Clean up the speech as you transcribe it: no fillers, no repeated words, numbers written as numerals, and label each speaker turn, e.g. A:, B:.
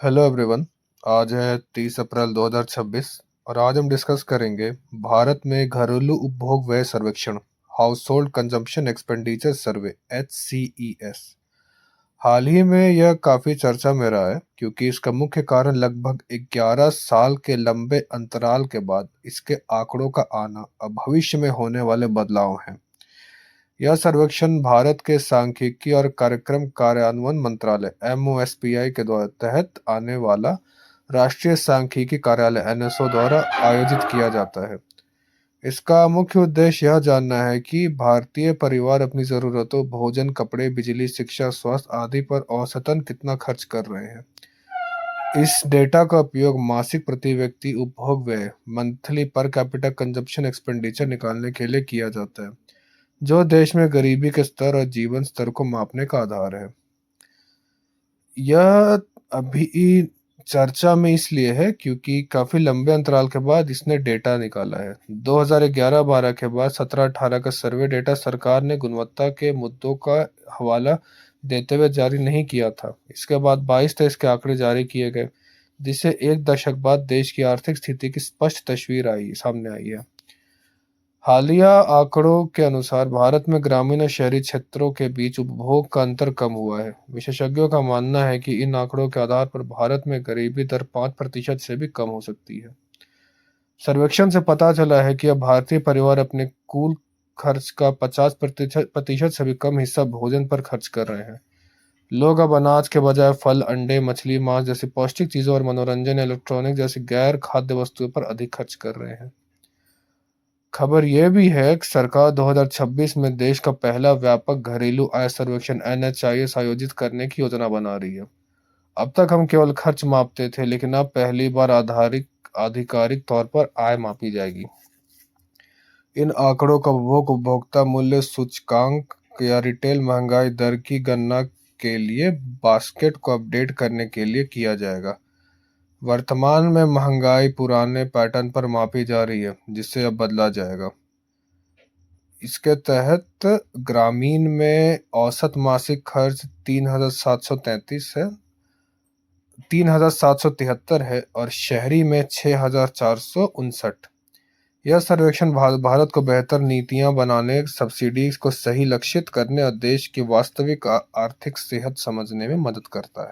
A: Hello everyone. आज है 30 अप्रैल 2026 और आज हम डिस्कस करेंगे भारत में घरेलू उपभोग व्यय सर्वेक्षण, हाउस होल्ड कंजम्पशन एक्सपेंडिचर सर्वे, HCES। हाल ही में यह काफ़ी चर्चा में रहा है क्योंकि इसका मुख्य कारण लगभग 11 साल के लंबे अंतराल के बाद इसके आंकड़ों का आना और भविष्य में होने वाले बदलाव हैं। यह सर्वेक्षण भारत के सांख्यिकी और कार्यक्रम कार्यान्वयन मंत्रालय MOSPI के द्वारा तहत आने वाला राष्ट्रीय सांख्यिकी कार्यालय NSO द्वारा आयोजित किया जाता है। इसका मुख्य उद्देश्य यह जानना है कि भारतीय परिवार अपनी ज़रूरतों, भोजन, कपड़े, बिजली, शिक्षा, स्वास्थ्य आदि पर औसतन कितना खर्च कर रहे हैं। इस डेटा का उपयोग मासिक प्रति व्यक्ति उपभोग व्यय, monthly per capita consumption expenditure निकालने के लिए किया जाता है, जो देश में गरीबी के स्तर और जीवन स्तर को मापने का आधार है। यह अभी चर्चा में इसलिए है क्योंकि काफी लंबे अंतराल के बाद इसने डेटा निकाला है। 2011-12 के बाद 17-18 का सर्वे डेटा सरकार ने गुणवत्ता के मुद्दों का हवाला देते हुए जारी नहीं किया था। इसके बाद 22-23 के आंकड़े जारी किए गए, जिससे एक दशक बाद देश की आर्थिक स्थिति की स्पष्ट तस्वीर सामने आई है। हालिया आंकड़ों के अनुसार भारत में ग्रामीण और शहरी क्षेत्रों के बीच उपभोग का अंतर कम हुआ है। विशेषज्ञों का मानना है कि इन आंकड़ों के आधार पर भारत में गरीबी दर 5% से भी कम हो सकती है। सर्वेक्षण से पता चला है कि अब भारतीय परिवार अपने कुल खर्च का 50% से भी कम हिस्सा भोजन पर खर्च कर रहे हैं। लोग अब अनाज के बजाय फल, अंडे, मछली, मांस जैसी पौष्टिक चीजों और मनोरंजन, इलेक्ट्रॉनिक जैसी गैर खाद्य वस्तुओं पर अधिक खर्च कर रहे हैं। खबर यह भी है कि सरकार 2026 में देश का पहला व्यापक घरेलू आय सर्वेक्षण NHIS आयोजित करने की योजना बना रही है। अब तक हम केवल खर्च मापते थे, लेकिन अब पहली बार आधिकारिक तौर पर आय मापी जाएगी। इन आंकड़ों का उपभोग उपभोक्ता मूल्य सूचकांक या रिटेल महंगाई दर की गणना के लिए बास्केट को अपडेट करने के लिए किया जाएगा। वर्तमान में महंगाई पुराने पैटर्न पर मापी जा रही है, जिससे अब बदला जाएगा। इसके तहत ग्रामीण में औसत मासिक खर्च 3,773 है और शहरी में 6,459। यह सर्वेक्षण भारत को बेहतर नीतियां बनाने, सब्सिडी को सही लक्षित करने और देश की वास्तविक आर्थिक सेहत समझने में मदद करता है।